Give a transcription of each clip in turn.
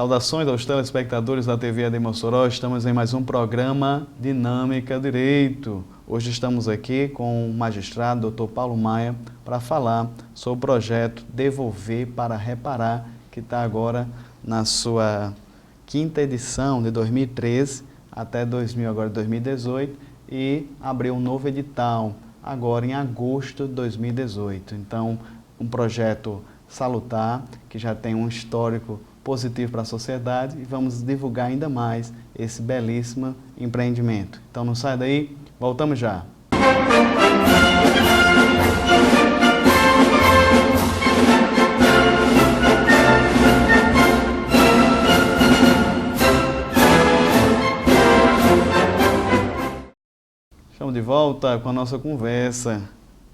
Saudações aos telespectadores da TV AD Mossoró. Estamos em mais um programa Dinâmica Direito. Hoje estamos aqui com o magistrado Dr. Paulo Maia para falar sobre o projeto Devolver para Reparar, que está agora na sua quinta edição de 2013 até 2018 e abriu um novo edital agora em agosto de 2018. Então, um projeto salutar, que já tem um histórico positivo para a sociedade, e vamos divulgar ainda mais esse belíssimo empreendimento. Então não sai daí, voltamos já. Estamos de volta com a nossa conversa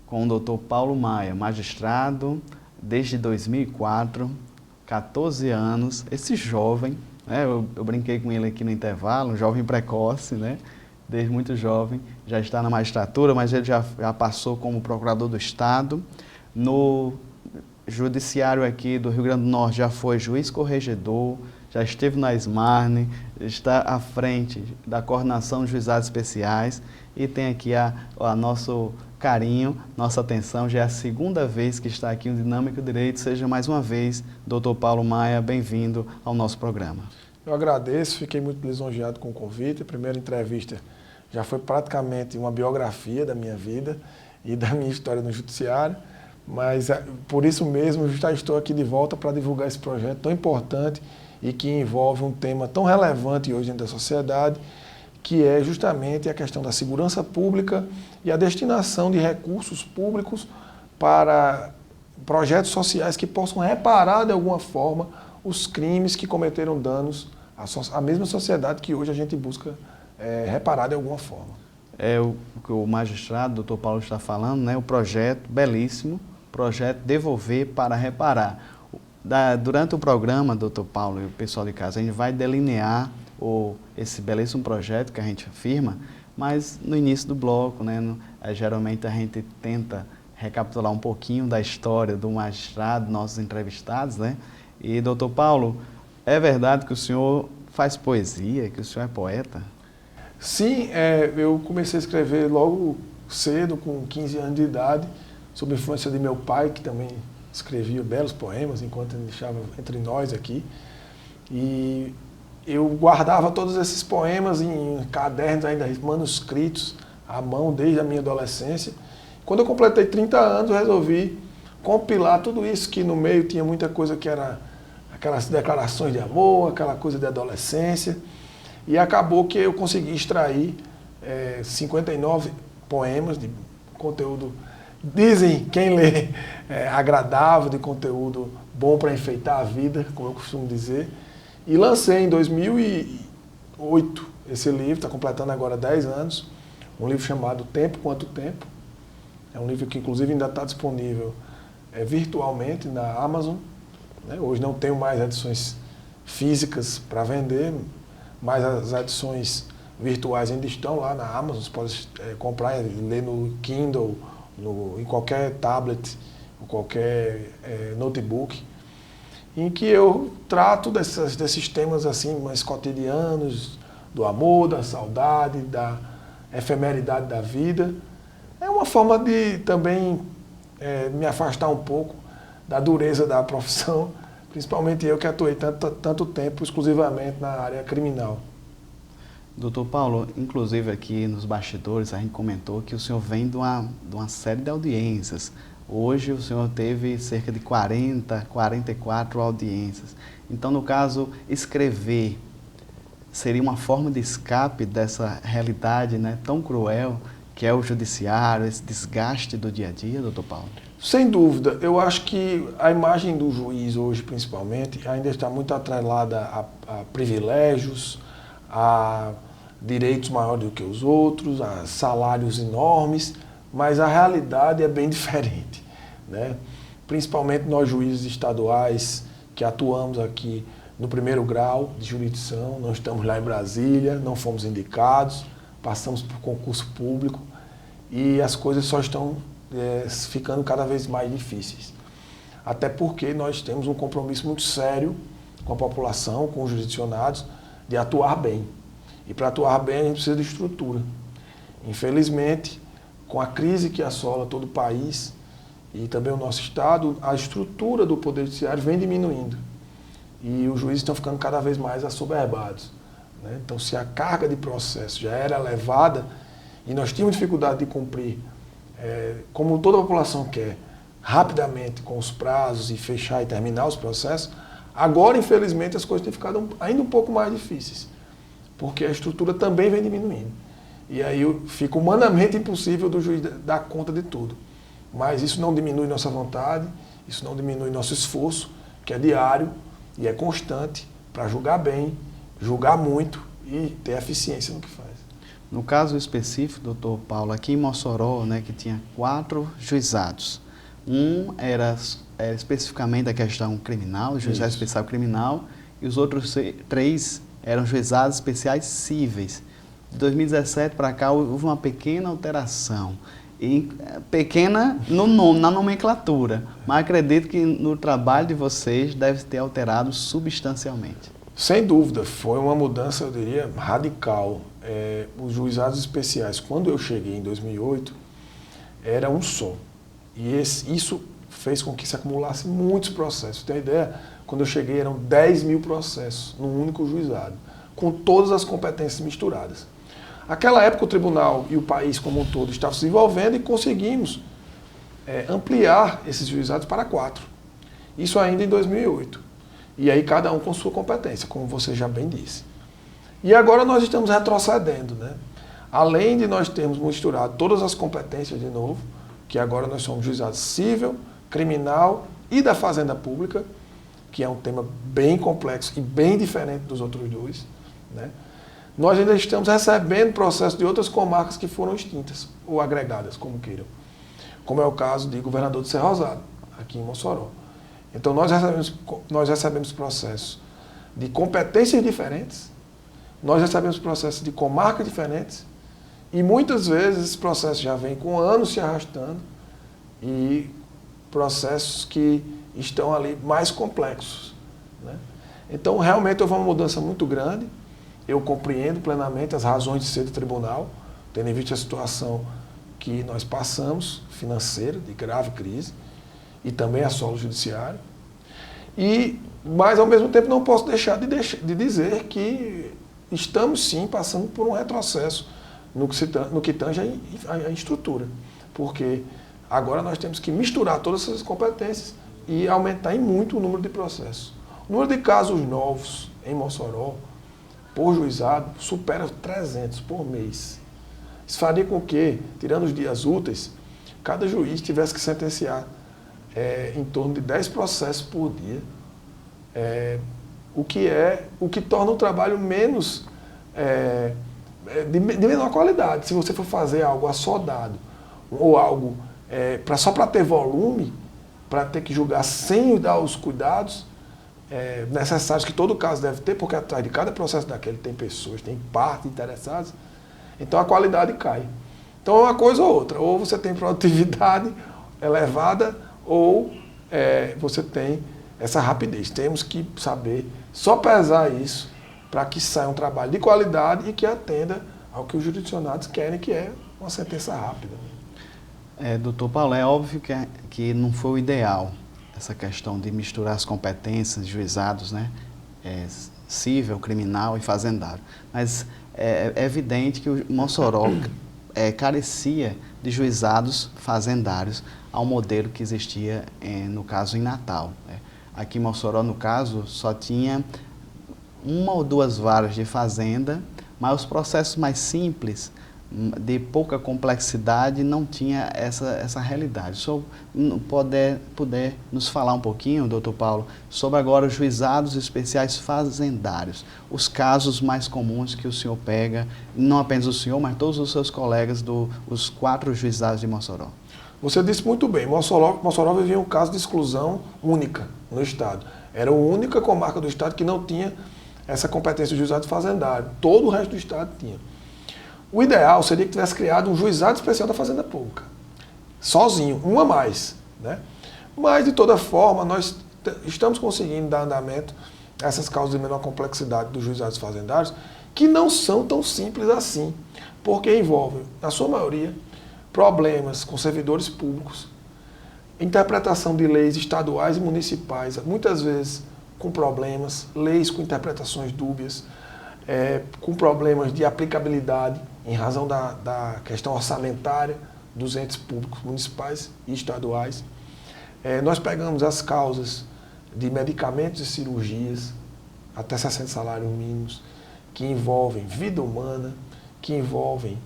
com o Dr. Paulo Maia, magistrado desde 2004, 14 anos, esse jovem, né, eu brinquei com ele aqui no intervalo, um jovem precoce, né, desde muito jovem, já está na magistratura, mas ele já passou como procurador do Estado, no judiciário aqui do Rio Grande do Norte já foi juiz corregedor, já esteve na SMARN, está à frente da coordenação de juizados especiais e tem aqui a nosso carinho, nossa atenção. Já é a segunda vez que está aqui no Dinâmica Direito. Seja mais uma vez, Dr. Paulo Maia, bem-vindo ao nosso programa. Eu agradeço, fiquei muito lisonjeado com o convite. A primeira entrevista já foi praticamente uma biografia da minha vida e da minha história no judiciário, mas por isso mesmo já estou aqui de volta para divulgar esse projeto tão importante e que envolve um tema tão relevante hoje dentro da sociedade, que é justamente a questão da segurança pública e a destinação de recursos públicos para projetos sociais que possam reparar de alguma forma os crimes que cometeram danos à mesma sociedade que hoje a gente busca reparar de alguma forma. É o que o magistrado, Dr. Paulo, está falando, né? O projeto belíssimo, projeto Devolver para Reparar. Durante o programa, Dr. Paulo e o pessoal de casa, a gente vai delinear esse belíssimo projeto que a gente afirma, mas no início do bloco, né, geralmente a gente tenta recapitular um pouquinho da história do magistrado, nossos entrevistados, né? E, doutor Paulo, é verdade que o senhor faz poesia, que o senhor é poeta? Sim, eu comecei a escrever logo cedo, com 15 anos de idade, sob a influência de meu pai, que também escrevia belos poemas, enquanto ele deixava entre nós aqui. E eu guardava todos esses poemas em cadernos ainda manuscritos à mão desde a minha adolescência. Quando eu completei 30 anos, eu resolvi compilar tudo isso, que no meio tinha muita coisa que era aquelas declarações de amor, aquela coisa de adolescência. E acabou que eu consegui extrair 59 poemas de conteúdo, dizem quem lê, agradável, de conteúdo bom para enfeitar a vida, como eu costumo dizer. E lancei em 2008 esse livro, está completando agora 10 anos, um livro chamado Tempo Quanto Tempo. É um livro que inclusive ainda está disponível virtualmente na Amazon, né? Hoje não tenho mais edições físicas para vender, mas as edições virtuais ainda estão lá na Amazon, você pode comprar e ler no Kindle, em qualquer tablet, ou qualquer notebook, em que eu trato desses temas assim mais cotidianos, do amor, da saudade, da efemeridade da vida. É uma forma de também me afastar um pouco da dureza da profissão, principalmente eu que atuei tanto tempo exclusivamente na área criminal. Doutor Paulo, inclusive aqui nos bastidores a gente comentou que o senhor vem de uma série de audiências. Hoje o senhor teve cerca de 44 audiências. Então, no caso, escrever seria uma forma de escape dessa realidade, né, tão cruel que é o judiciário, esse desgaste do dia a dia, doutor Paulo? Sem dúvida. Eu acho que a imagem do juiz hoje, principalmente, ainda está muito atrelada a privilégios, a direitos maiores do que os outros, a salários enormes, mas a realidade é bem diferente, né? Principalmente nós juízes estaduais que atuamos aqui no primeiro grau de jurisdição, não estamos lá em Brasília, não fomos indicados, passamos por concurso público e as coisas só estão ficando cada vez mais difíceis. Até porque nós temos um compromisso muito sério com a população, com os jurisdicionados, de atuar bem. E para atuar bem a gente precisa de estrutura. Infelizmente, com a crise que assola todo o país e também o nosso Estado, a estrutura do Poder Judiciário vem diminuindo. E os juízes estão ficando cada vez mais assoberbados, né? Então, se a carga de processo já era elevada e nós tínhamos dificuldade de cumprir, como toda a população quer, rapidamente com os prazos e fechar e terminar os processos, agora, infelizmente, as coisas têm ficado ainda um pouco mais difíceis, porque a estrutura também vem diminuindo. E aí fica humanamente impossível do juiz dar conta de tudo. Mas isso não diminui nossa vontade, isso não diminui nosso esforço, que é diário e é constante, para julgar bem, julgar muito e ter eficiência no que faz. No caso específico, doutor Paulo, aqui em Mossoró, né, que tinha 4 juizados. Um era especificamente a questão criminal, o juizado especial criminal, e os outros 3 eram juizados especiais cíveis. De 2017 para cá houve uma pequena alteração, e pequena no nome, na nomenclatura, mas acredito que no trabalho de vocês deve ter alterado substancialmente. Sem dúvida, foi uma mudança, eu diria, radical. Os juizados especiais, quando eu cheguei em 2008, era um só. E isso fez com que se acumulasse muitos processos. Tem ideia? Quando eu cheguei eram 10 mil processos num único juizado, com todas as competências misturadas. Naquela época o tribunal e o país como um todo estavam se desenvolvendo e conseguimos ampliar esses juizados para 4. Isso ainda em 2008. E aí cada um com sua competência, como você já bem disse. E agora nós estamos retrocedendo, né? Além de nós termos misturado todas as competências de novo, que agora nós somos juizados civil, criminal e da fazenda pública, que é um tema bem complexo e bem diferente dos outros 2, né? Nós ainda estamos recebendo processos de outras comarcas que foram extintas, ou agregadas, como queiram. Como é o caso de Governador de Serra Rosada, aqui em Mossoró. Então nós recebemos processos de competências diferentes, nós recebemos processos de comarcas diferentes, e muitas vezes esses processos já vêm com anos se arrastando, e processos que estão ali mais complexos, né? Então realmente houve uma mudança muito grande. Eu compreendo plenamente as razões de ser do tribunal, tendo em vista a situação que nós passamos, financeira, de grave crise, e também assola o judiciário. Mas, ao mesmo tempo, não posso deixar de dizer que estamos, sim, passando por um retrocesso no que tange a estrutura. Porque agora nós temos que misturar todas essas competências e aumentar em muito o número de processos. O número de casos novos em Mossoró, por juizado, supera 300 por mês. Isso faria com que, tirando os dias úteis, cada juiz tivesse que sentenciar em torno de 10 processos por dia, o que torna o trabalho menos de menor qualidade. Se você for fazer algo assodado ou algo só para ter volume, para ter que julgar sem dar os cuidados necessários que todo caso deve ter, porque atrás de cada processo daquele tem pessoas, tem partes interessadas, então a qualidade cai. Então é uma coisa ou outra, ou você tem produtividade elevada, ou você tem essa rapidez. Temos que saber só pesar isso para que saia um trabalho de qualidade e que atenda ao que os jurisdicionados querem, que é uma sentença rápida. Doutor Paulo, é óbvio que não foi o ideal essa questão de misturar as competências de juizados, né? Civil, criminal e fazendário. Mas é evidente que o Mossoró carecia de juizados fazendários ao modelo que existia, no caso, em Natal. Aqui em Mossoró, no caso, só tinha 1 ou 2 varas de fazenda, mas os processos mais simples, de pouca complexidade, não tinha essa realidade. Se puder nos falar um pouquinho, doutor Paulo, sobre agora os juizados especiais fazendários, os casos mais comuns que o senhor pega, não apenas o senhor, mas todos os seus colegas dos 4 juizados de Mossoró. Você disse muito bem, Mossoró vivia um caso de exclusão única no Estado. Era a única comarca do Estado que não tinha essa competência de juizado fazendário. Todo o resto do Estado tinha. O ideal seria que tivesse criado um juizado especial da Fazenda Pública, sozinho, um a mais, né? Mas, de toda forma, nós estamos conseguindo dar andamento essas causas de menor complexidade dos juizados fazendários, que não são tão simples assim, porque envolvem, na sua maioria, problemas com servidores públicos, interpretação de leis estaduais e municipais, muitas vezes com problemas, leis com interpretações dúbias, com problemas de aplicabilidade em razão da questão orçamentária dos entes públicos municipais e estaduais. Nós pegamos as causas de medicamentos e cirurgias, até 60 salários mínimos, que envolvem vida humana, que envolvem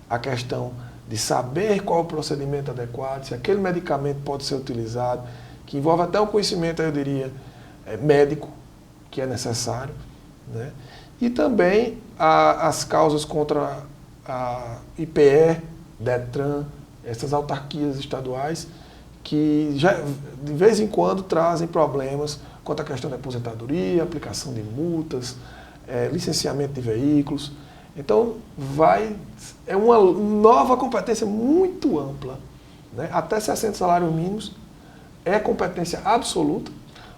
a questão de saber qual é o procedimento adequado, se aquele medicamento pode ser utilizado, que envolve até o conhecimento, eu diria, médico, que é necessário, né? E também as causas contra a IPE, DETRAN, essas autarquias estaduais, que já, de vez em quando trazem problemas quanto à questão da aposentadoria, aplicação de multas, licenciamento de veículos. Então, é uma nova competência muito ampla, né? Até 60 salários mínimos é competência absoluta,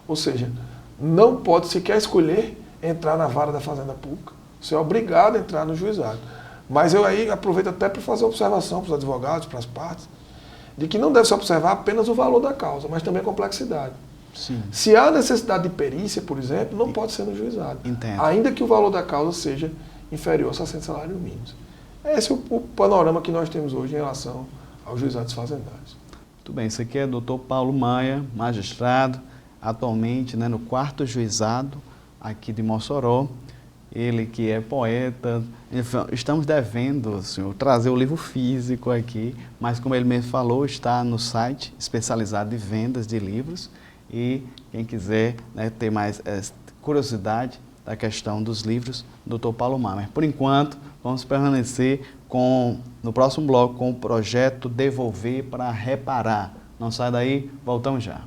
ou seja, não pode sequer escolher entrar na vara da Fazenda Pública. Você é obrigado a entrar no juizado. Mas eu aí aproveito até para fazer observação para os advogados, para as partes, de que não deve se observar apenas o valor da causa, mas também a complexidade. Sim. Se há necessidade de perícia, por exemplo, não pode ser no juizado. Entendo. Ainda que o valor da causa seja inferior a 60 salários mínimos. Esse é o panorama que nós temos hoje em relação aos juizados fazendários. Muito bem, isso aqui é o Dr. Paulo Maia, magistrado, atualmente, né, no 4º juizado aqui de Mossoró. Ele que é poeta. Estamos devendo, senhor, trazer o livro físico aqui, mas como ele mesmo falou, está no site especializado de vendas de livros. E quem quiser, né, ter mais curiosidade da questão dos livros, Dr. Paulo Maia. Mas, por enquanto, vamos permanecer no próximo bloco com o projeto Devolver para Reparar. Não sai daí, voltamos já.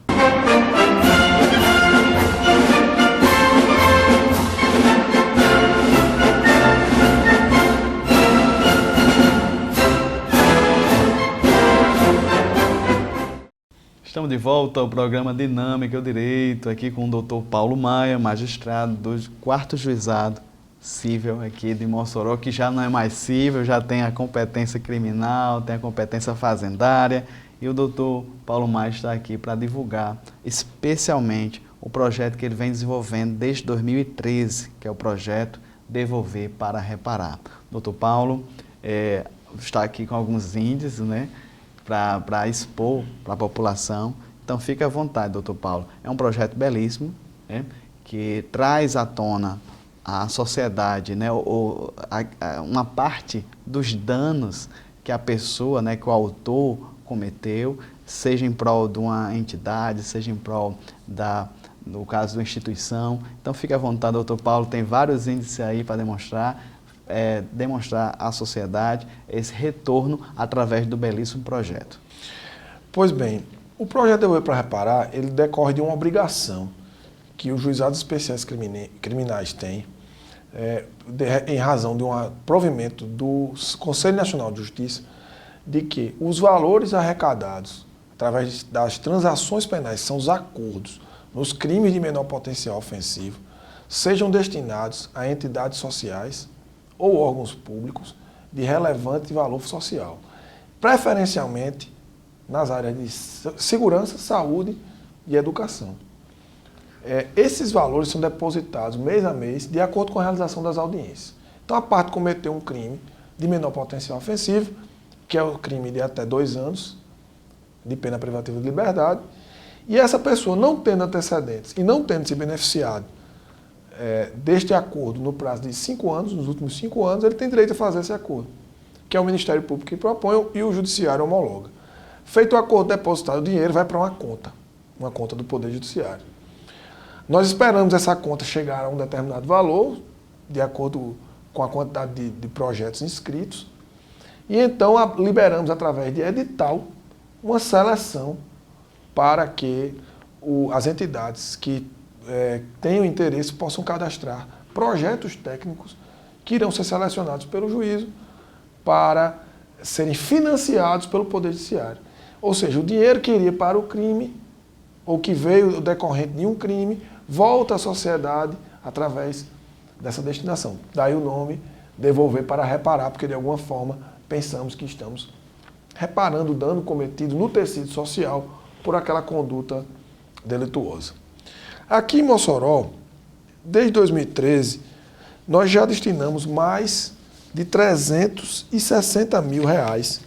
Estamos de volta ao programa Dinâmica do Direito, aqui com o Dr. Paulo Maia, magistrado do 4º Juizado Cível aqui de Mossoró, que já não é mais cível, já tem a competência criminal, tem a competência fazendária, e o Dr. Paulo Maia está aqui para divulgar especialmente o projeto que ele vem desenvolvendo desde 2013, que é o projeto Devolver para Reparar. Dr. Paulo está aqui com alguns índices, né, para expor para a população. Então, fique à vontade, doutor Paulo. É um projeto belíssimo, né, que traz à tona à sociedade, né, uma parte dos danos que a pessoa, né, que o autor cometeu, seja em prol de uma entidade, seja em prol no caso de uma instituição. Então, fique à vontade, doutor Paulo. Tem vários índices aí para demonstrar à sociedade esse retorno através do belíssimo projeto. Pois bem, o projeto Devolver para Reparar, ele decorre de uma obrigação que os juizados especiais criminais têm, em razão de um provimento do Conselho Nacional de Justiça, de que os valores arrecadados através das transações penais, são os acordos, nos crimes de menor potencial ofensivo, sejam destinados a entidades sociais ou órgãos públicos de relevante valor social, preferencialmente nas áreas de segurança, saúde e educação. Esses valores são depositados mês a mês de acordo com a realização das audiências. Então, a parte cometeu um crime de menor potencial ofensivo, que é o crime de até 2 anos de pena privativa de liberdade, e essa pessoa não tendo antecedentes e não tendo se beneficiado deste acordo no prazo de 5 anos, nos últimos 5 anos, ele tem direito a fazer esse acordo, que é o Ministério Público que propõe e o Judiciário homologa. Feito o acordo, depositado o dinheiro, vai para uma conta do Poder Judiciário. Nós esperamos essa conta chegar a um determinado valor, de acordo com a quantidade de projetos inscritos, e então liberamos, através de edital, uma seleção para que as entidades que tenham interesse possam cadastrar projetos técnicos que irão ser selecionados pelo juízo para serem financiados pelo Poder Judiciário. Ou seja, o dinheiro que iria para o crime, ou que veio decorrente de um crime, volta à sociedade através dessa destinação. Daí o nome devolver para reparar, porque de alguma forma pensamos que estamos reparando o dano cometido no tecido social por aquela conduta delituosa. Aqui em Mossoró, desde 2013, nós já destinamos mais de 360 mil reais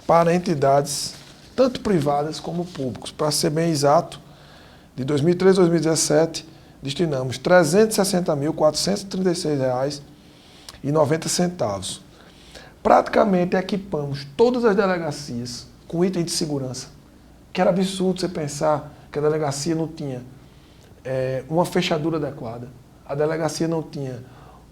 para entidades tanto privadas como públicas. Para ser bem exato, de 2013 a 2017, destinamos R$ 360.436,90. Praticamente equipamos todas as delegacias com itens de segurança, que era absurdo você pensar que a delegacia não tinha uma fechadura adequada, a delegacia não tinha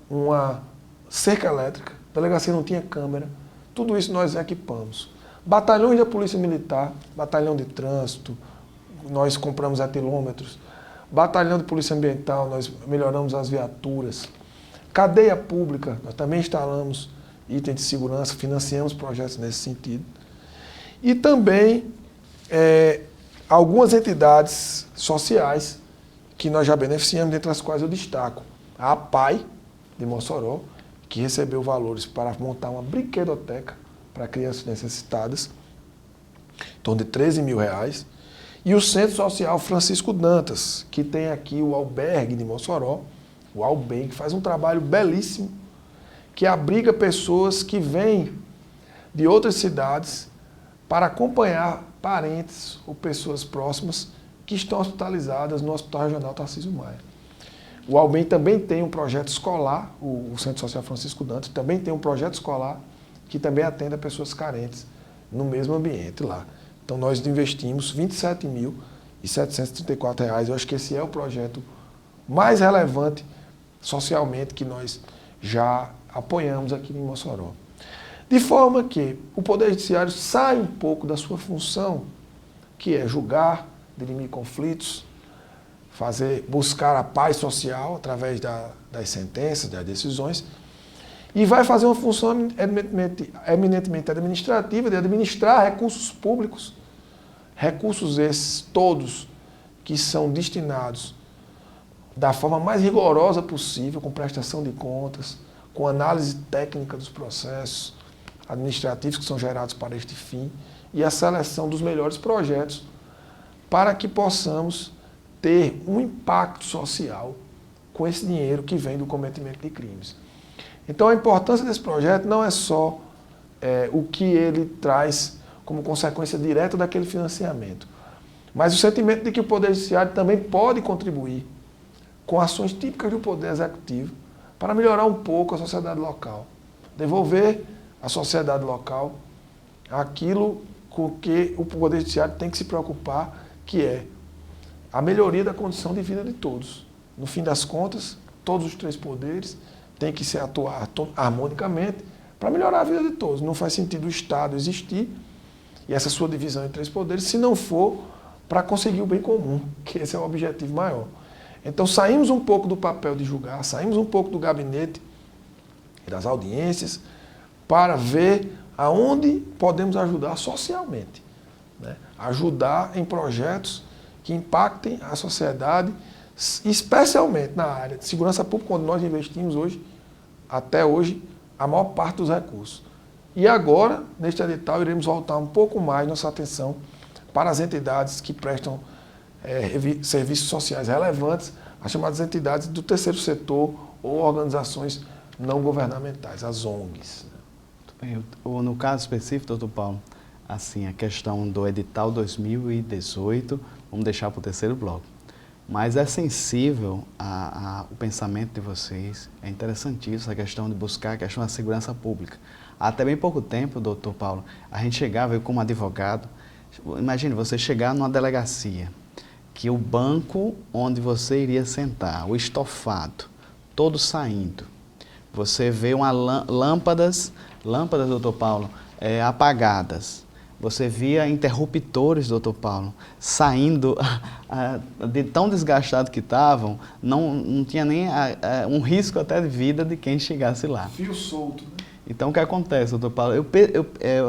uma cerca elétrica, a delegacia não tinha câmera, tudo isso nós equipamos. Batalhões da Polícia Militar, batalhão de trânsito, nós compramos etilômetros, batalhão de Polícia Ambiental, nós melhoramos as viaturas, cadeia pública, nós também instalamos itens de segurança, financiamos projetos nesse sentido. E também algumas entidades sociais que nós já beneficiamos, dentre as quais eu destaco a APAI de Mossoró, que recebeu valores para montar uma brinquedoteca para crianças necessitadas, em torno de 13 mil reais, e o Centro Social Francisco Dantas, que tem aqui o albergue de Mossoró, o Albem, que faz um trabalho belíssimo, que abriga pessoas que vêm de outras cidades para acompanhar parentes ou pessoas próximas que estão hospitalizadas no Hospital Regional Tarcísio Maia. O Albem também tem um projeto escolar, o Centro Social Francisco Dantas também tem um projeto escolar que também atende a pessoas carentes no mesmo ambiente lá. Então nós investimos R$ 27.734. Eu acho que esse é o projeto mais relevante socialmente que nós já apoiamos aqui em Mossoró. De forma que o Poder Judiciário sai um pouco da sua função, que é julgar, dirimir conflitos, buscar a paz social através das sentenças, das decisões, e vai fazer uma função eminentemente administrativa, de administrar recursos públicos, recursos esses todos que são destinados da forma mais rigorosa possível, com prestação de contas, com análise técnica dos processos administrativos que são gerados para este fim, e a seleção dos melhores projetos para que possamos ter um impacto social com esse dinheiro que vem do cometimento de crimes. Então a importância desse projeto não é só o que ele traz como consequência direta daquele financiamento, mas o sentimento de que o Poder Judiciário também pode contribuir com ações típicas do Poder Executivo para melhorar um pouco a sociedade local, devolver à sociedade local aquilo com que o Poder Judiciário tem que se preocupar, que é a melhoria da condição de vida de todos. No fim das contas, todos os três poderes têm que se atuar harmonicamente para melhorar a vida de todos. Não faz sentido o Estado existir e essa sua divisão em três poderes se não for para conseguir o bem comum, que esse é o objetivo maior. Então saímos um pouco do papel de julgar, saímos um pouco do gabinete e das audiências para ver aonde podemos ajudar socialmente, né? Ajudar em projetos que impactem a sociedade, especialmente na área de segurança pública, onde nós investimos hoje, até hoje, a maior parte dos recursos. E agora, neste edital, iremos voltar um pouco mais nossa atenção para as entidades que prestam serviços sociais relevantes, as chamadas entidades do terceiro setor ou organizações não governamentais, as ONGs. No caso específico, doutor Paulo, assim, a questão do edital 2018, vamos deixar para o terceiro bloco. Mas é sensível ao pensamento de vocês, é interessantíssimo a questão de buscar a questão da segurança pública. Até bem pouco tempo, doutor Paulo, a gente chegava, eu como advogado, imagine você chegar numa delegacia, que o banco onde você iria sentar, o estofado, todo saindo, você vê lâmpadas, doutor Paulo, apagadas. Você via interruptores, doutor Paulo, saindo de tão desgastados que estavam, não tinha nem um risco até de vida de quem chegasse lá. Fio solto, né? Então, o que acontece, doutor Paulo?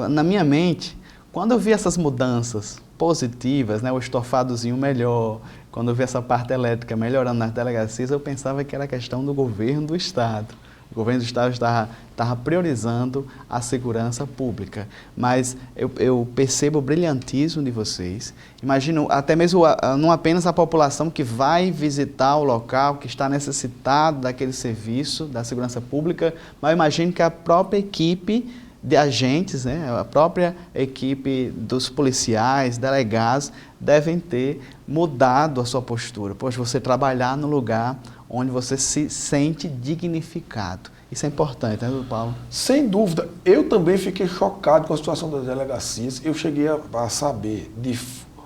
Na minha mente, Quando eu vi essas mudanças positivas, né, o estofadozinho melhor, quando eu vi essa parte elétrica melhorando nas delegacias, eu pensava que era questão do governo do Estado. O governo do Estado estava priorizando a segurança pública. Mas eu percebo o brilhantismo de vocês. Imagino até mesmo não apenas a população que vai visitar o local, que está necessitado daquele serviço da segurança pública, mas eu imagino que a própria equipe de agentes, né, a própria equipe dos policiais, delegados, devem ter mudado a sua postura. Poxa, você trabalhar no lugar onde você se sente dignificado. Isso é importante, né, doutor Paulo? Sem dúvida. Eu também fiquei chocado com a situação das delegacias. Eu cheguei a saber de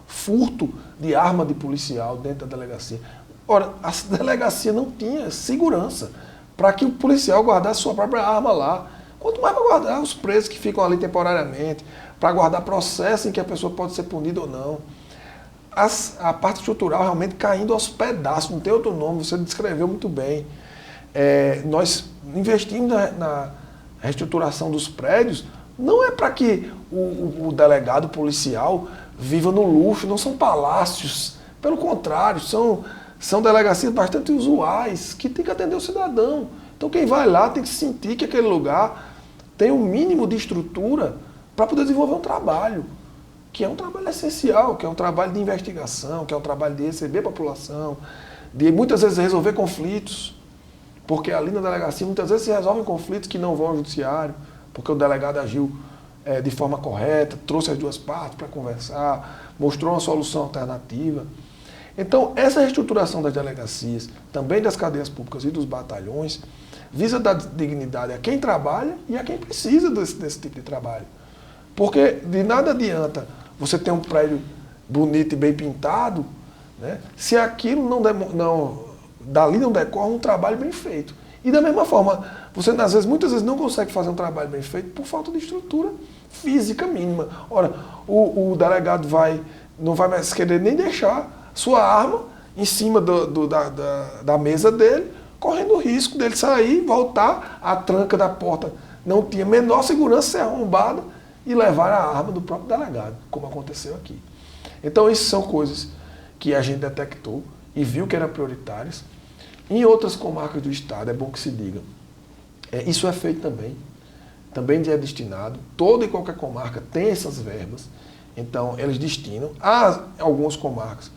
furto de arma de policial dentro da delegacia. Ora, a delegacia não tinha segurança para que o policial guardasse sua própria arma lá. Quanto mais para guardar os presos que ficam ali temporariamente, para guardar processo em que a pessoa pode ser punida ou não. A parte estrutural realmente caindo aos pedaços, não tem outro nome, você descreveu muito bem. Nós investimos na reestruturação dos prédios, não é para que o delegado policial viva no luxo, não são palácios. Pelo contrário, são delegacias bastante usuais, que tem que atender o cidadão. Então quem vai lá tem que sentir que aquele lugar tem um mínimo de estrutura para poder desenvolver um trabalho, que é um trabalho essencial, que é um trabalho de investigação, que é um trabalho de receber a população, de muitas vezes resolver conflitos, porque ali na delegacia muitas vezes se resolvem conflitos que não vão ao judiciário, porque o delegado agiu de forma correta, trouxe as duas partes para conversar, mostrou uma solução alternativa. Então, essa reestruturação das delegacias, também das cadeias públicas e dos batalhões, visa dar dignidade a quem trabalha e a quem precisa desse tipo de trabalho. Porque de nada adianta você ter um prédio bonito e bem pintado, né, se aquilo dali não decorre um trabalho bem feito. E da mesma forma, você muitas vezes não consegue fazer um trabalho bem feito por falta de estrutura física mínima. Ora, o delegado não vai mais querer nem deixar sua arma em cima da mesa dele, correndo o risco dele sair, voltar, a tranca da porta não tinha menor segurança, ser arrombada e levar a arma do próprio delegado, como aconteceu aqui. Então, isso são coisas que a gente detectou e viu que eram prioritárias. Em outras comarcas do estado, é bom que se diga, isso é feito também é destinado, toda e qualquer comarca tem essas verbas, então eles destinam. Há algumas comarcas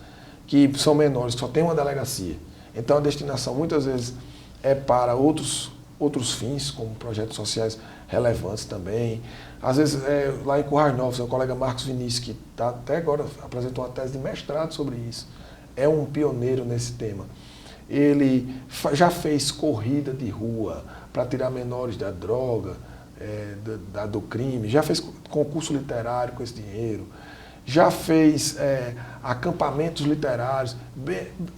que são menores, que só tem uma delegacia, então a destinação muitas vezes é para outros fins, como projetos sociais relevantes também. Às vezes, lá em Currais Novos, o colega Marcos Vinícius, que até agora apresentou uma tese de mestrado sobre isso, é um pioneiro nesse tema. Ele já fez corrida de rua para tirar menores da droga, do crime, já fez concurso literário com esse dinheiro, já fez acampamentos literários.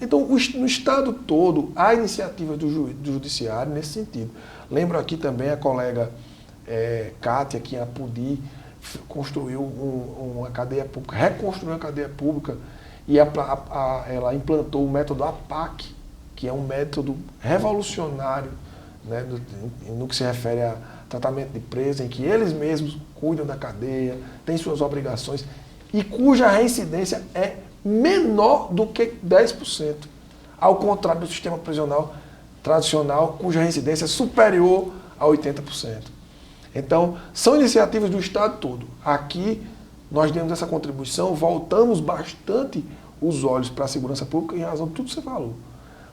Então, no estado todo, há iniciativas do judiciário nesse sentido. Lembro aqui também a colega Kátia, que em Apodi construiu uma cadeia pública, reconstruiu uma cadeia pública, e ela implantou o método APAC, que é um método revolucionário, né, no que se refere a tratamento de presos, em que eles mesmos cuidam da cadeia, têm suas obrigações, e cuja reincidência é menor do que 10%. Ao contrário do sistema prisional tradicional, cuja reincidência é superior a 80%. Então, são iniciativas do Estado todo. Aqui, nós demos essa contribuição, voltamos bastante os olhos para a segurança pública em razão de tudo que você falou.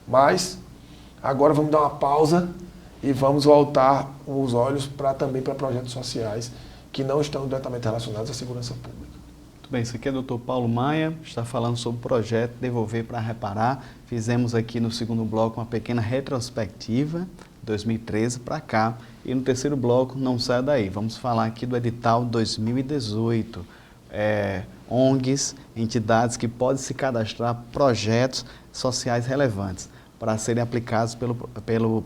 Mas, agora vamos dar uma pausa e vamos voltar os olhos também para projetos sociais que não estão diretamente relacionados à segurança pública. Muito bem, isso aqui é o Dr. Paulo Maia, está falando sobre o projeto Devolver para Reparar. Fizemos aqui no segundo bloco uma pequena retrospectiva, 2013 para cá. E no terceiro bloco, não saia daí, vamos falar aqui do edital 2018. ONGs, entidades que podem se cadastrar projetos sociais relevantes para serem aplicados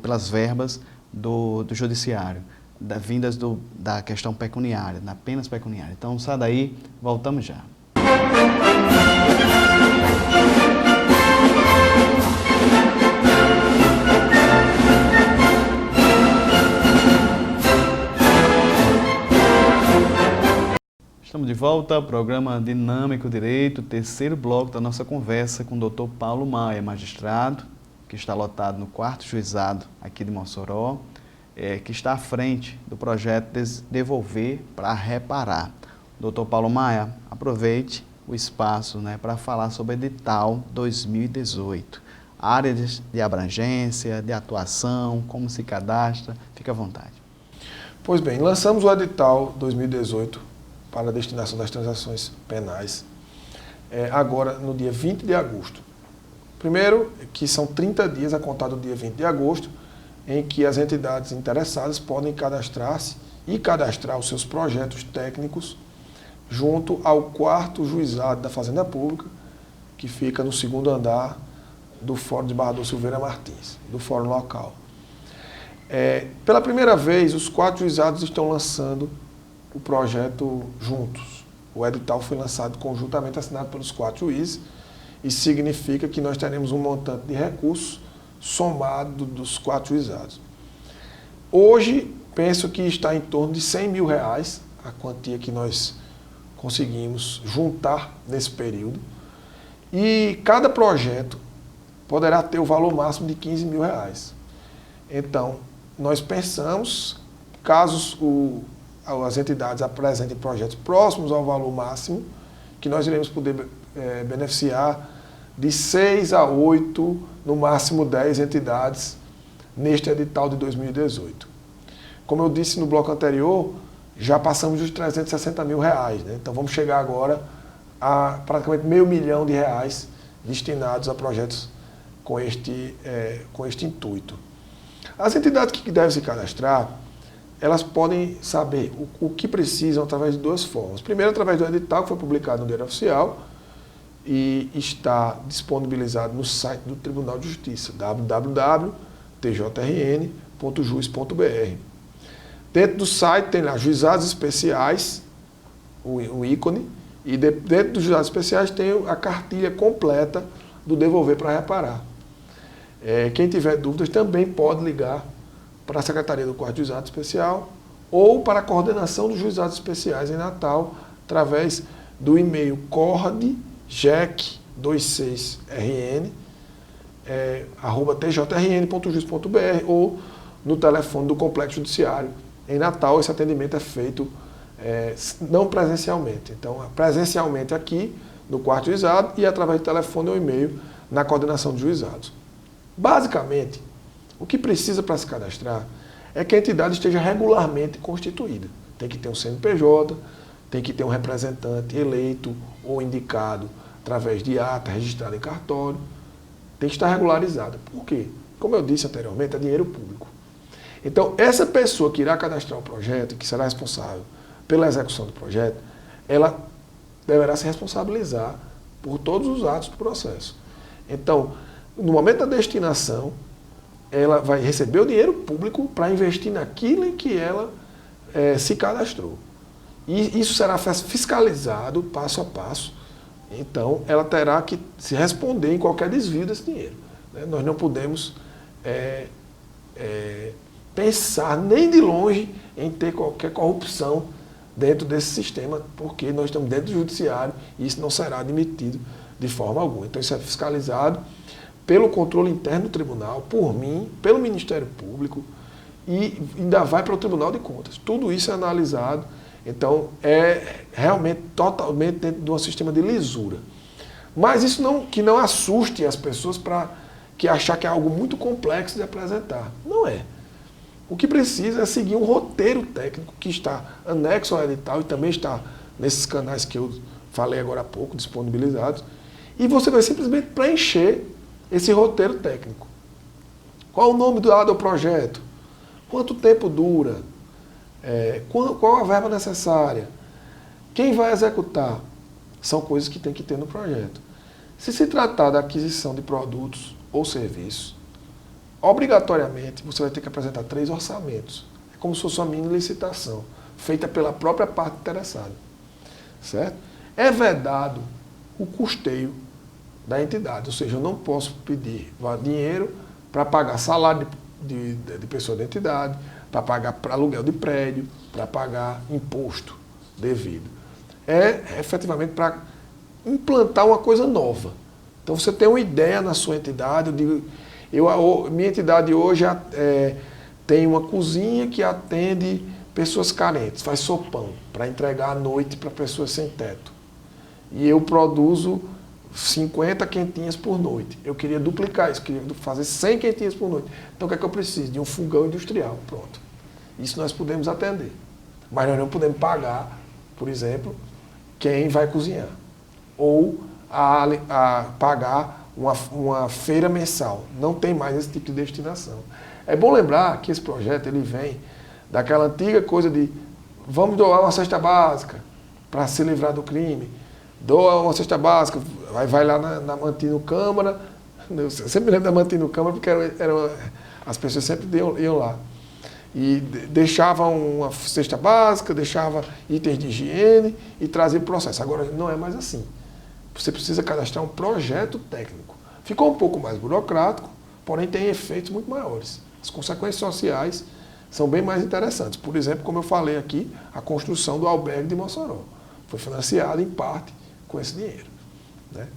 pelas verbas do judiciário, vindas da questão pecuniária, apenas pecuniária. Então, sai daí, voltamos já. Estamos Estamos de volta ao programa Dinâmico Direito, terceiro bloco da nossa conversa com o Dr. Paulo Maia, magistrado, que está lotado no 4º Juizado aqui de Mossoró, que está à frente do projeto Devolver para Reparar. Dr. Paulo Maia, aproveite o espaço, para falar sobre o edital 2018. Áreas de abrangência, de atuação, como se cadastra, fique à vontade. Pois bem, lançamos o edital 2018 para a destinação das transações penais, agora no dia 20 de agosto. Primeiro, que são 30 dias a contar do dia 20 de agosto, em que as entidades interessadas podem cadastrar-se e cadastrar os seus projetos técnicos junto ao 4º Juizado da Fazenda Pública, que fica no 2º andar do Fórum de Barrador Silveira Martins, do Fórum local. Pela primeira vez, os 4 juizados estão lançando o projeto juntos. O edital foi lançado conjuntamente, assinado pelos 4 juízes, e significa que nós teremos um montante de recursos somado dos 4 juizados. Hoje, penso que está em torno de R$100 mil, a quantia que nós conseguimos juntar nesse período, e cada projeto poderá ter o valor máximo de R$15 mil. Então, nós pensamos, caso as entidades apresentem projetos próximos ao valor máximo, que nós iremos poder beneficiar de 6 a 8, no máximo 10 entidades neste edital de 2018. Como eu disse no bloco anterior, já passamos dos R$360 mil, Então vamos chegar agora a praticamente R$500 mil destinados a projetos com este intuito. As entidades que devem se cadastrar, elas podem saber o que precisam através de 2 formas. Primeiro, através do edital que foi publicado no Diário Oficial e está disponibilizado no site do Tribunal de Justiça, www.tjrn.jus.br. Dentro do site tem lá juizados especiais, o ícone, e dentro dos juizados especiais tem a cartilha completa do Devolver para Reparar. Quem tiver dúvidas também pode ligar para a Secretaria do 4º Juizado Especial ou para a coordenação dos juizados especiais em Natal, através do e-mail cordjec26rn @tjrn.jus.br ou no telefone do Complexo Judiciário. Em Natal, esse atendimento é feito não presencialmente. Então, presencialmente aqui no 4º Juizado e através do telefone ou e-mail na coordenação dos juizados. Basicamente, o que precisa para se cadastrar é que a entidade esteja regularmente constituída. Tem que ter um CNPJ, tem que ter um representante eleito ou indicado através de ata registrada em cartório, tem que estar regularizada. Por quê? Como eu disse anteriormente, é dinheiro público. Então, essa pessoa que irá cadastrar o projeto e que será responsável pela execução do projeto, ela deverá se responsabilizar por todos os atos do processo. Então, no momento da destinação, ela vai receber o dinheiro público para investir naquilo em que ela se cadastrou. E isso será fiscalizado passo a passo. Então, ela terá que se responder em qualquer desvio desse dinheiro. Nós não podemos pensar nem de longe em ter qualquer corrupção dentro desse sistema, porque nós estamos dentro do judiciário e isso não será admitido de forma alguma. Então, isso é fiscalizado pelo controle interno do tribunal, por mim, pelo Ministério Público e ainda vai para o Tribunal de Contas. Tudo isso é analisado, então é realmente totalmente dentro de um sistema de lisura. Mas isso que não assuste as pessoas para que achar que é algo muito complexo de apresentar. Não é. O que precisa é seguir um roteiro técnico que está anexo ao edital e também está nesses canais que eu falei agora há pouco, disponibilizados, e você vai simplesmente preencher esse roteiro técnico. Qual o nome do projeto? Quanto tempo dura? Qual a verba necessária? Quem vai executar? São coisas que tem que ter no projeto. Se se tratar da aquisição de produtos ou serviços, obrigatoriamente você vai ter que apresentar 3 orçamentos. É como se fosse uma mini licitação, feita pela própria parte interessada. Certo? É vedado o custeio da entidade, ou seja, eu não posso pedir dinheiro para pagar salário de pessoa da entidade, para pagar aluguel de prédio, para pagar imposto devido. é efetivamente para implantar uma coisa nova. Então você tem uma ideia na sua entidade, minha entidade hoje tem uma cozinha que atende pessoas carentes, faz sopão para entregar à noite para pessoas sem teto. E eu produzo 50 quentinhas por noite. Eu queria duplicar isso, queria fazer 100 quentinhas por noite. Então o que é que eu preciso? De um fogão industrial, pronto. Isso nós podemos atender. Mas nós não podemos pagar, por exemplo, quem vai cozinhar. Ou pagar uma feira mensal. Não tem mais esse tipo de destinação. É bom lembrar que esse projeto ele vem daquela antiga coisa de vamos doar uma cesta básica para se livrar do crime. Doa uma cesta básica, vai lá na Mantino Câmara. Eu sempre me lembro da Mantino Câmara porque as pessoas sempre iam lá. E deixavam uma cesta básica, deixava itens de higiene e trazia o processo. Agora não é mais assim. Você precisa cadastrar um projeto técnico. Ficou um pouco mais burocrático, porém tem efeitos muito maiores. As consequências sociais são bem mais interessantes. Por exemplo, como eu falei aqui, a construção do albergue de Mossoró. Foi financiada em parte com esse dinheiro. Né?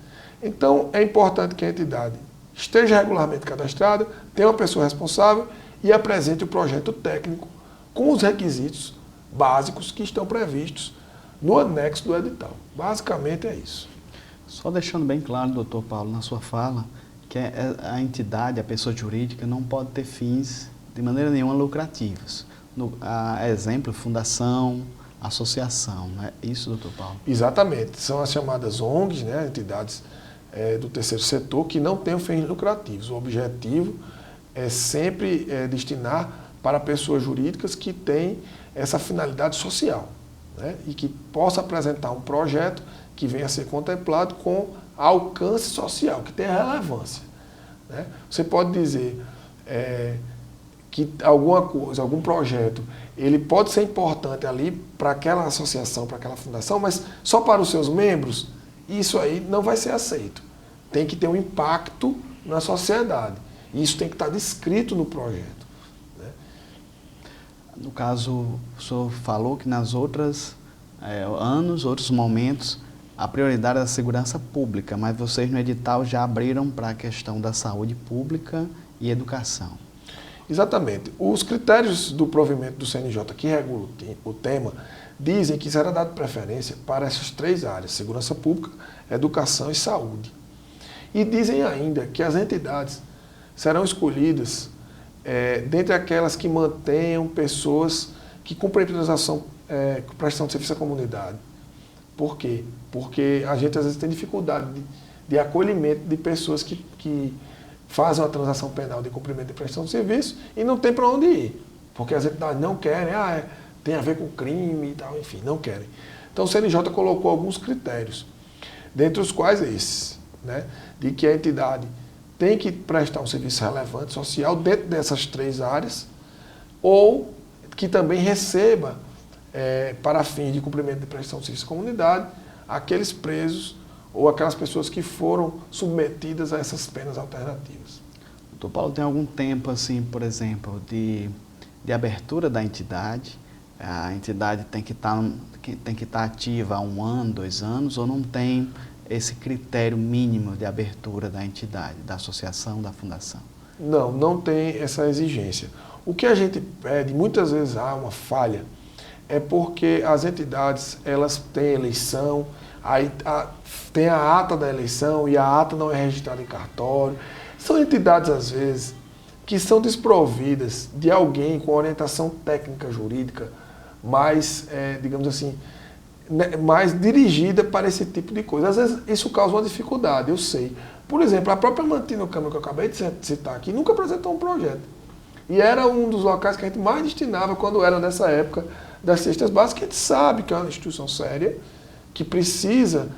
Então, é importante que a entidade esteja regularmente cadastrada, tenha uma pessoa responsável e apresente o projeto técnico com os requisitos básicos que estão previstos no anexo do edital. Basicamente é isso. Só deixando bem claro, doutor Paulo, na sua fala, que a entidade, a pessoa jurídica, não pode ter fins de maneira nenhuma lucrativos. Exemplo, fundação, associação, né? Isso, doutor Paulo? Exatamente. São as chamadas ONGs, né? Entidades do terceiro setor, que não têm fins lucrativos. O objetivo é sempre destinar para pessoas jurídicas que têm essa finalidade social, né? E que possa apresentar um projeto que venha a ser contemplado com alcance social, que tenha relevância. Né? Você pode dizer que alguma coisa, algum projeto, ele pode ser importante ali para aquela associação, para aquela fundação, mas só para os seus membros, isso aí não vai ser aceito. Tem que ter um impacto na sociedade. E isso tem que estar descrito no projeto. Né? No caso, o senhor falou que nas outros momentos, a prioridade é a segurança pública, mas vocês no edital já abriram para a questão da saúde pública e educação. Exatamente. Os critérios do provimento do CNJ que regulam o tema dizem que será dado preferência para essas três áreas, segurança pública, educação e saúde. E dizem ainda que as entidades serão escolhidas dentre aquelas que mantenham pessoas que cumprem prestação de serviço à comunidade. Por quê? Porque a gente às vezes tem dificuldade de acolhimento de pessoas que fazem uma transação penal de cumprimento de prestação de serviço e não tem para onde ir. Porque as entidades não querem, tem a ver com crime e tal, enfim, não querem. Então o CNJ colocou alguns critérios, dentre os quais esses, né, de que a entidade tem que prestar um serviço relevante social dentro dessas três áreas, ou que também receba, para fins de cumprimento de prestação de serviço à comunidade, aqueles presos ou aquelas pessoas que foram submetidas a essas penas alternativas. Doutor Paulo, tem algum tempo, assim, por exemplo, de abertura da entidade? A entidade tem que estar ativa há 1 ano, 2 anos, ou não tem esse critério mínimo de abertura da entidade, da associação, da fundação? Não, não tem essa exigência. O que a gente pede, muitas vezes há uma falha, é porque as entidades, elas têm eleição, tem a ata da eleição e a ata não é registrada em cartório. São entidades, às vezes, que são desprovidas de alguém com orientação técnica jurídica mais, digamos assim, mais dirigida para esse tipo de coisa. Às vezes isso causa uma dificuldade, eu sei. Por exemplo, a própria Mantino Câmara que eu acabei de citar aqui nunca apresentou um projeto. E era um dos locais que a gente mais destinava quando era nessa época das cestas básicas. A gente sabe que é uma instituição séria, que precisa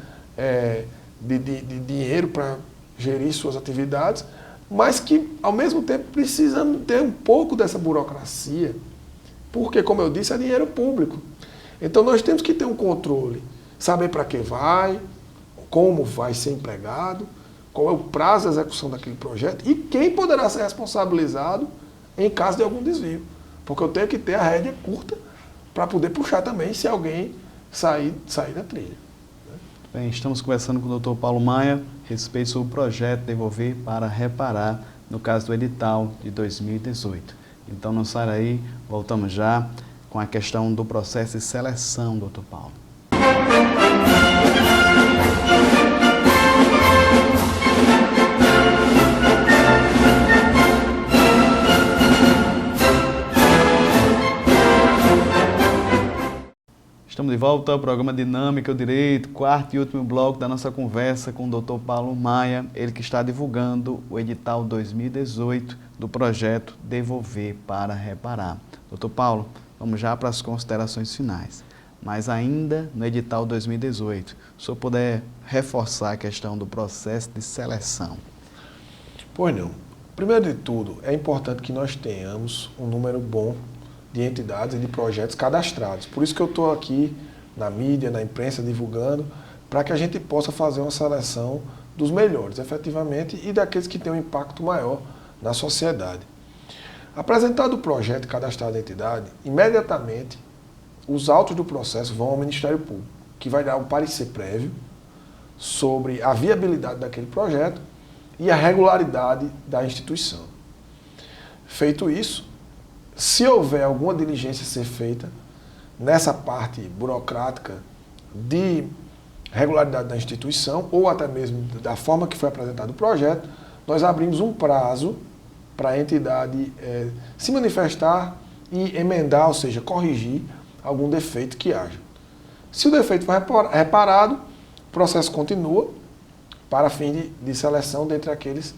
de dinheiro para gerir suas atividades, mas que, ao mesmo tempo, precisa ter um pouco dessa burocracia, porque, como eu disse, é dinheiro público. Então, nós temos que ter um controle, saber para que vai, como vai ser empregado, qual é o prazo de execução daquele projeto e quem poderá ser responsabilizado em caso de algum desvio. Porque eu tenho que ter a rédea curta para poder puxar também se alguém sair da trilha. Bem, estamos conversando com o Dr. Paulo Maia a respeito sobre o projeto Devolver para Reparar, no caso do edital de 2018. Então não sai daí, voltamos já com a questão do processo de seleção, Dr. Paulo. Estamos de volta ao programa Dinâmica, o Direito, quarto e último bloco da nossa conversa com o Dr. Paulo Maia, ele que está divulgando o edital 2018 do projeto Devolver para Reparar. Dr. Paulo, vamos já para as considerações finais, mas ainda no edital 2018, se o senhor puder reforçar a questão do processo de seleção. Pois não. Primeiro de tudo, é importante que nós tenhamos um número bom de entidades e de projetos cadastrados. Por isso que eu estou aqui na mídia, na imprensa, divulgando, para que a gente possa fazer uma seleção dos melhores, efetivamente, e daqueles que têm um impacto maior na sociedade. Apresentado o projeto e cadastrado a entidade, imediatamente os autos do processo vão ao Ministério Público, que vai dar um parecer prévio sobre a viabilidade daquele projeto e a regularidade da instituição. Feito isso, se houver alguma diligência a ser feita nessa parte burocrática de regularidade da instituição ou até mesmo da forma que foi apresentado o projeto, nós abrimos um prazo para a entidade se manifestar e emendar, ou seja, corrigir algum defeito que haja. Se o defeito for reparado, o processo continua para fim de seleção dentre aqueles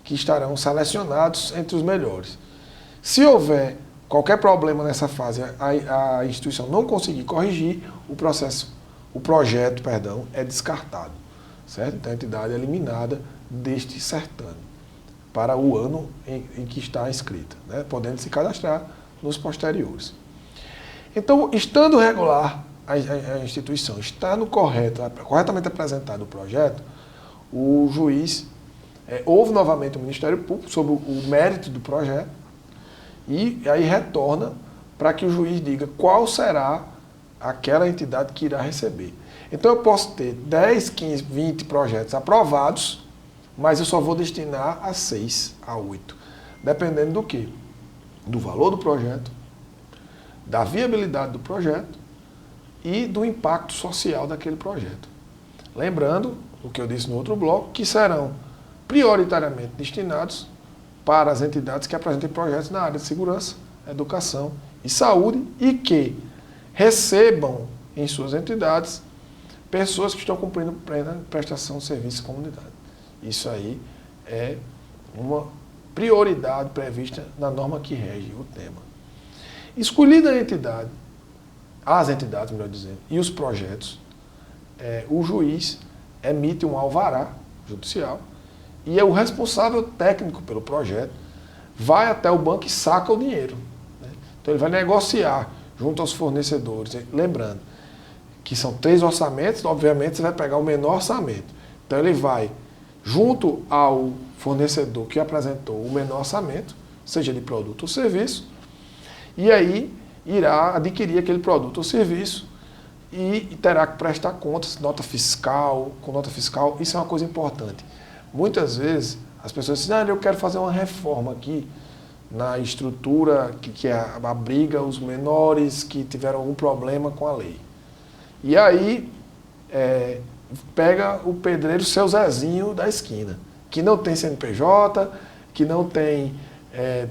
que estarão selecionados entre os melhores. Se houver qualquer problema nessa fase, a instituição não conseguir corrigir, o projeto é descartado, certo? Então a entidade é eliminada deste certame para o ano em que está inscrita, né? Podendo se cadastrar nos posteriores. Então, estando regular a instituição, estando corretamente apresentado o projeto, o juiz ouve novamente o Ministério Público sobre o mérito do projeto, e aí retorna para que o juiz diga qual será aquela entidade que irá receber. Então eu posso ter 10, 15, 20 projetos aprovados, mas eu só vou destinar a 6, a 8. Dependendo do quê? Do valor do projeto, da viabilidade do projeto e do impacto social daquele projeto. Lembrando, o que eu disse no outro bloco, que serão prioritariamente destinados para as entidades que apresentem projetos na área de segurança, educação e saúde e que recebam em suas entidades pessoas que estão cumprindo plena prestação de serviço à comunidade. Isso aí é uma prioridade prevista na norma que rege o tema. Escolhida a entidade, as entidades, melhor dizendo, e os projetos, o juiz emite um alvará judicial e é o responsável técnico pelo projeto, vai até o banco e saca o dinheiro, né? Então ele vai negociar junto aos fornecedores, lembrando que são 3 orçamentos, obviamente você vai pegar o menor orçamento. Então ele vai junto ao fornecedor que apresentou o menor orçamento, seja de produto ou serviço, e aí irá adquirir aquele produto ou serviço e terá que prestar contas, nota fiscal, com nota fiscal. Isso é uma coisa importante. Muitas vezes as pessoas dizem, eu quero fazer uma reforma aqui na estrutura que abriga os menores que tiveram algum problema com a lei. E aí pega o pedreiro seu Zezinho da esquina, que não tem CNPJ, que não tem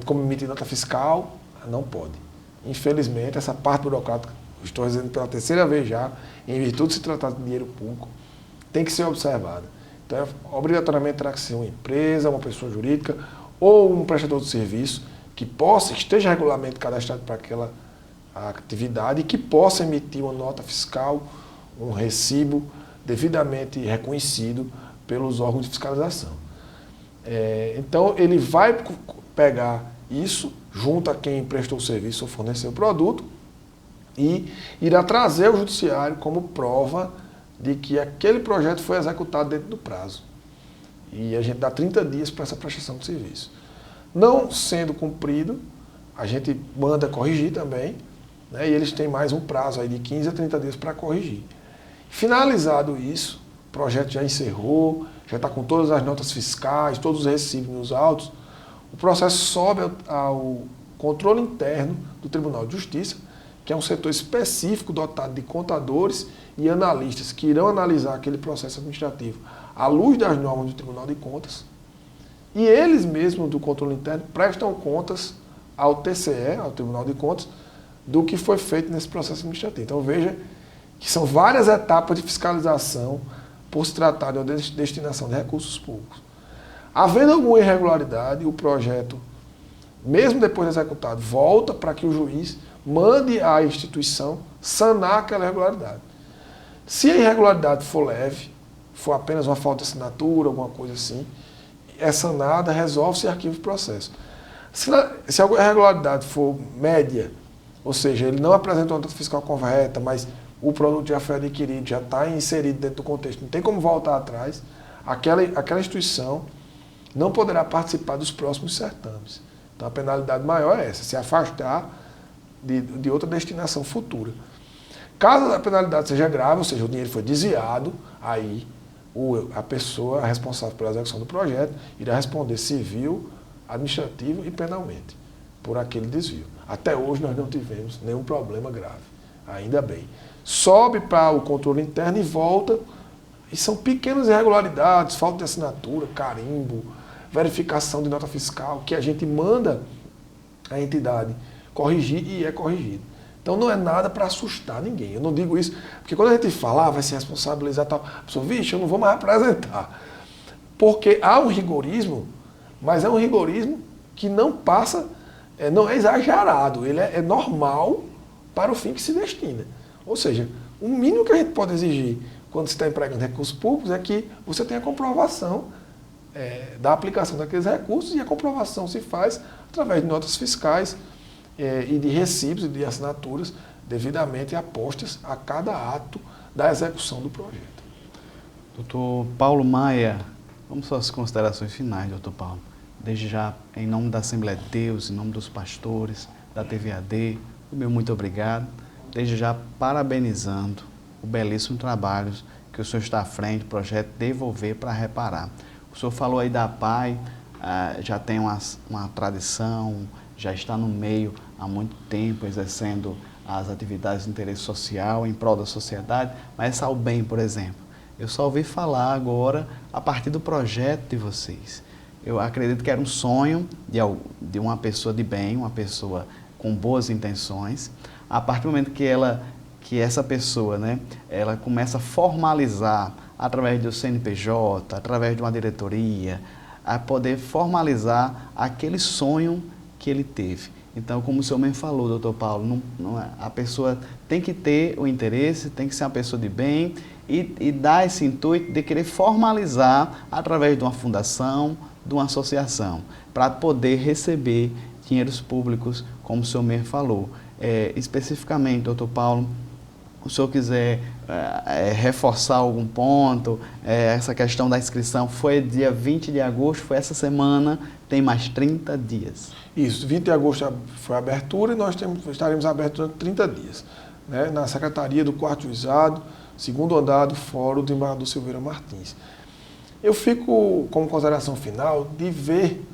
como emitir nota fiscal, não pode. Infelizmente, essa parte burocrática, estou dizendo pela terceira vez já, em virtude de se tratar de dinheiro público, tem que ser observada. Então, obrigatoriamente terá que ser uma empresa, uma pessoa jurídica ou um prestador de serviço que esteja regularmente cadastrado para aquela atividade e que possa emitir uma nota fiscal, um recibo devidamente reconhecido pelos órgãos de fiscalização. Então, ele vai pegar isso junto a quem prestou o serviço ou forneceu o produto e irá trazer ao judiciário como prova de que aquele projeto foi executado dentro do prazo. E a gente dá 30 dias para essa prestação de serviço. Não sendo cumprido, a gente manda corrigir também, né? E eles têm mais um prazo aí de 15 a 30 dias para corrigir. Finalizado isso, o projeto já encerrou, já está com todas as notas fiscais, todos os recibos nos autos, o processo sobe ao controle interno do Tribunal de Justiça, que é um setor específico dotado de contadores e analistas que irão analisar aquele processo administrativo à luz das normas do Tribunal de Contas. E eles mesmos do controle interno prestam contas ao TCE, ao Tribunal de Contas, do que foi feito nesse processo administrativo. Então veja que são várias etapas de fiscalização por se tratar de uma destinação de recursos públicos. Havendo alguma irregularidade, o projeto, mesmo depois de executado, volta para que o juiz mande à instituição sanar aquela irregularidade. Se a irregularidade for leve, for apenas uma falta de assinatura, alguma coisa assim, é sanada, resolve-se e arquiva o processo. Se a irregularidade for média, ou seja, ele não apresenta uma nota fiscal correta, mas o produto já foi adquirido, já está inserido dentro do contexto, não tem como voltar atrás, aquela instituição não poderá participar dos próximos certames. Então a penalidade maior é essa, se afastar de outra destinação futura. Caso a penalidade seja grave, ou seja, o dinheiro foi desviado, aí a pessoa responsável pela execução do projeto irá responder civil, administrativo e penalmente por aquele desvio. Até hoje nós não tivemos nenhum problema grave, ainda bem. Sobe para o controle interno e volta, e são pequenas irregularidades, falta de assinatura, carimbo, verificação de nota fiscal, que a gente manda a entidade corrigir e é corrigido. Então não é nada para assustar ninguém. Eu não digo isso, porque quando a gente fala, vai se responsabilizar tal, a pessoa, vixe, eu não vou mais apresentar. Porque há um rigorismo, mas é um rigorismo que não passa, não é exagerado, ele é normal para o fim que se destina. Ou seja, o mínimo que a gente pode exigir quando se está empregando recursos públicos é que você tenha comprovação da aplicação daqueles recursos, e a comprovação se faz através de notas fiscais e de recibos e de assinaturas devidamente apostas a cada ato da execução do projeto. Doutor Paulo Maia, vamos às considerações finais, doutor Paulo. Desde já, em nome da Assembleia de Deus, em nome dos pastores, da TVAD, o meu muito obrigado. Desde já, parabenizando o belíssimo trabalho que o senhor está à frente, o projeto Devolver para Reparar. O senhor falou aí da PAI, já tem uma tradição, já está no meio há muito tempo, exercendo as atividades de interesse social em prol da sociedade, mas essa AUBEM, por exemplo, eu só ouvi falar agora a partir do projeto de vocês. Eu acredito que era um sonho de uma pessoa de bem, uma pessoa com boas intenções. A partir do momento que essa pessoa, né, ela começa a formalizar através do CNPJ, através de uma diretoria, a poder formalizar aquele sonho que ele teve. Então, como o senhor mesmo falou, doutor Paulo, a pessoa tem que ter o interesse, tem que ser uma pessoa de bem e dar esse intuito de querer formalizar através de uma fundação, de uma associação, para poder receber dinheiros públicos, como o senhor mesmo falou. Especificamente, doutor Paulo, o senhor quiser reforçar algum ponto, essa questão da inscrição foi dia 20 de agosto, foi essa semana, tem mais 30 dias. Isso, 20 de agosto foi a abertura e nós estaremos abertos durante 30 dias, né, na Secretaria do 4º Juizado, 2º andar do Fórum do Embaixador Silveira Martins. Eu fico como consideração final de ver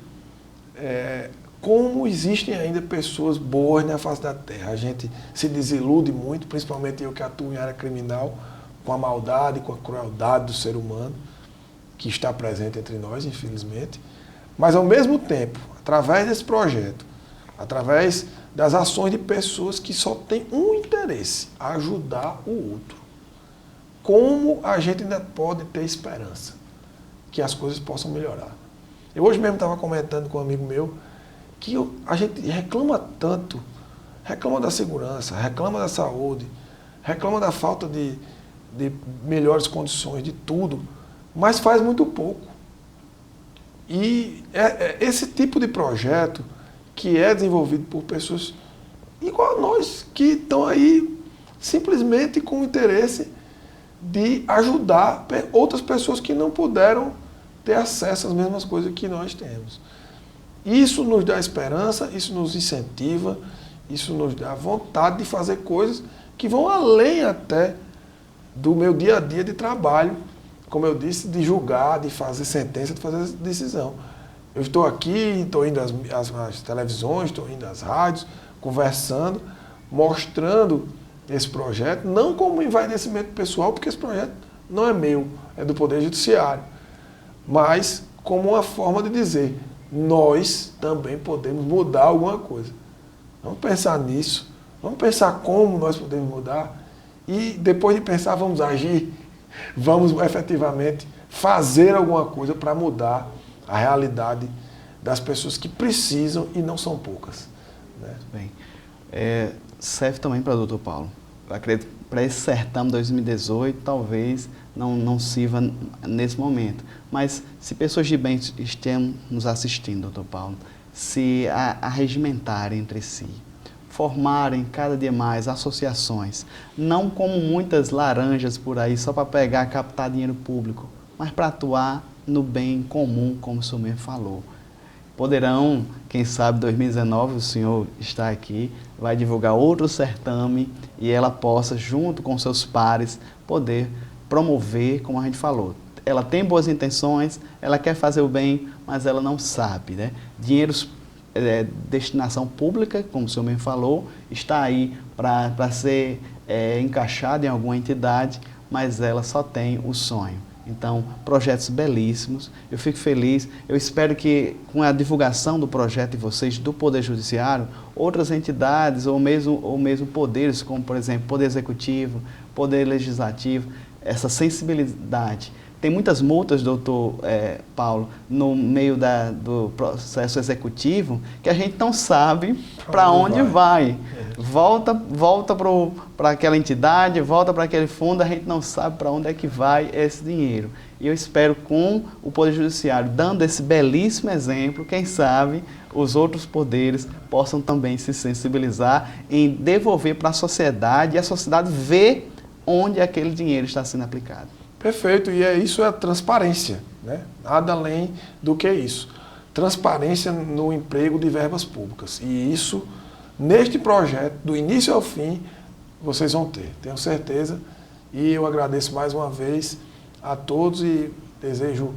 como existem ainda pessoas boas na face da terra. A gente se desilude muito, principalmente eu que atuo em área criminal, com a maldade, com a crueldade do ser humano, que está presente entre nós, infelizmente. Mas, ao mesmo tempo, através desse projeto, através das ações de pessoas que só têm um interesse, ajudar o outro, como a gente ainda pode ter esperança que as coisas possam melhorar. Eu hoje mesmo estava comentando com um amigo meu que a gente reclama tanto, reclama da segurança, reclama da saúde, reclama da falta de melhores condições, de tudo, mas faz muito pouco. E esse tipo de projeto que é desenvolvido por pessoas igual a nós, que estão aí simplesmente com o interesse de ajudar outras pessoas que não puderam ter acesso às mesmas coisas que nós temos. Isso nos dá esperança, isso nos incentiva Isso nos dá vontade de fazer coisas que vão além até do meu dia a dia de trabalho, como eu disse, de julgar, de fazer sentença, de fazer decisão. Eu estou aqui, estou indo às televisões, estou indo às rádios, conversando, mostrando esse projeto, não como envaidecimento pessoal, porque esse projeto não é meu, é do Poder Judiciário, mas como uma forma de dizer, nós também podemos mudar alguma coisa. Vamos pensar nisso, vamos pensar como nós podemos mudar e depois de pensar, vamos agir, vamos efetivamente fazer alguma coisa para mudar a realidade das pessoas que precisam e não são poucas. Né? Muito bem. Serve também para o doutor Paulo. Eu acredito que para esse certame 2018, talvez não sirva nesse momento. Mas se pessoas de bem estejam nos assistindo, doutor Paulo, se arregimentarem entre si, formarem cada dia mais associações, não como muitas laranjas por aí, só para pegar, captar dinheiro público, mas para atuar no bem comum, como o senhor mesmo falou. Poderão, quem sabe, 2019, o senhor está aqui, vai divulgar outro certame e ela possa, junto com seus pares, poder promover, como a gente falou. Ela tem boas intenções, ela quer fazer o bem, mas ela não sabe, né? Dinheiros, destinação pública, como o senhor mesmo falou, está aí para ser encaixado em alguma entidade, mas ela só tem o sonho. Então, projetos belíssimos, eu fico feliz, eu espero que com a divulgação do projeto de vocês do Poder Judiciário, outras entidades ou mesmo poderes, como por exemplo, Poder Executivo, Poder Legislativo, essa sensibilidade. Tem muitas multas, doutor Paulo, no meio do processo executivo, que a gente não sabe para onde vai. Volta para aquela entidade, volta para aquele fundo, a gente não sabe para onde é que vai esse dinheiro. E eu espero, com o Poder Judiciário dando esse belíssimo exemplo, quem sabe os outros poderes possam também se sensibilizar em devolver para a sociedade e a sociedade ver onde aquele dinheiro está sendo aplicado. Perfeito, e isso é a transparência, né? Nada além do que isso. Transparência no emprego de verbas públicas. E isso, neste projeto, do início ao fim, vocês vão ter, tenho certeza. E eu agradeço mais uma vez a todos e desejo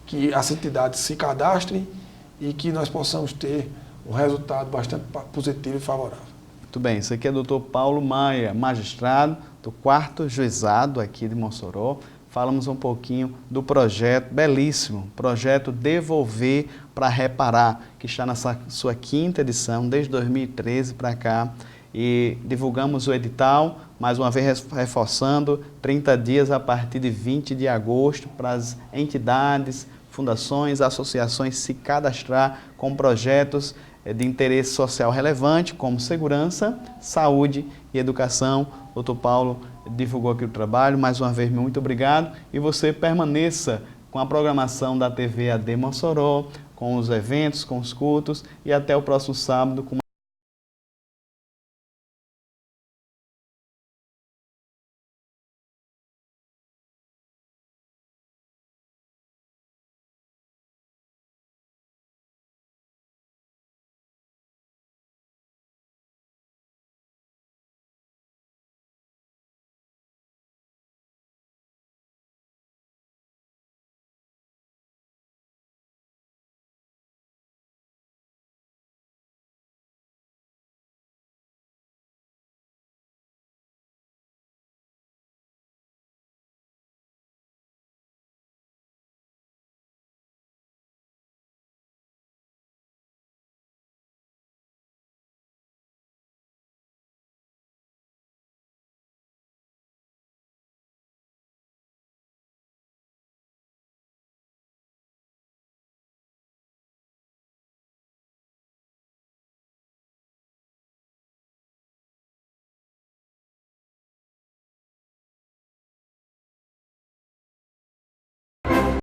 que as entidades se cadastrem e que nós possamos ter um resultado bastante positivo e favorável. Muito bem, isso aqui é o doutor Paulo Maia, magistrado do 4º Juizado aqui de Mossoró. Falamos um pouquinho do projeto belíssimo, projeto Devolver para Reparar, que está na sua 5ª edição, desde 2013 para cá. E divulgamos o edital, mais uma vez reforçando, 30 dias a partir de 20 de agosto para as entidades, fundações, associações se cadastrar com projetos de interesse social relevante, como segurança, saúde e educação. Doutor Paulo divulgou aqui o trabalho, mais uma vez muito obrigado, e você permaneça com a programação da TV AD Mossoró, com os eventos, com os cultos, e até o próximo sábado com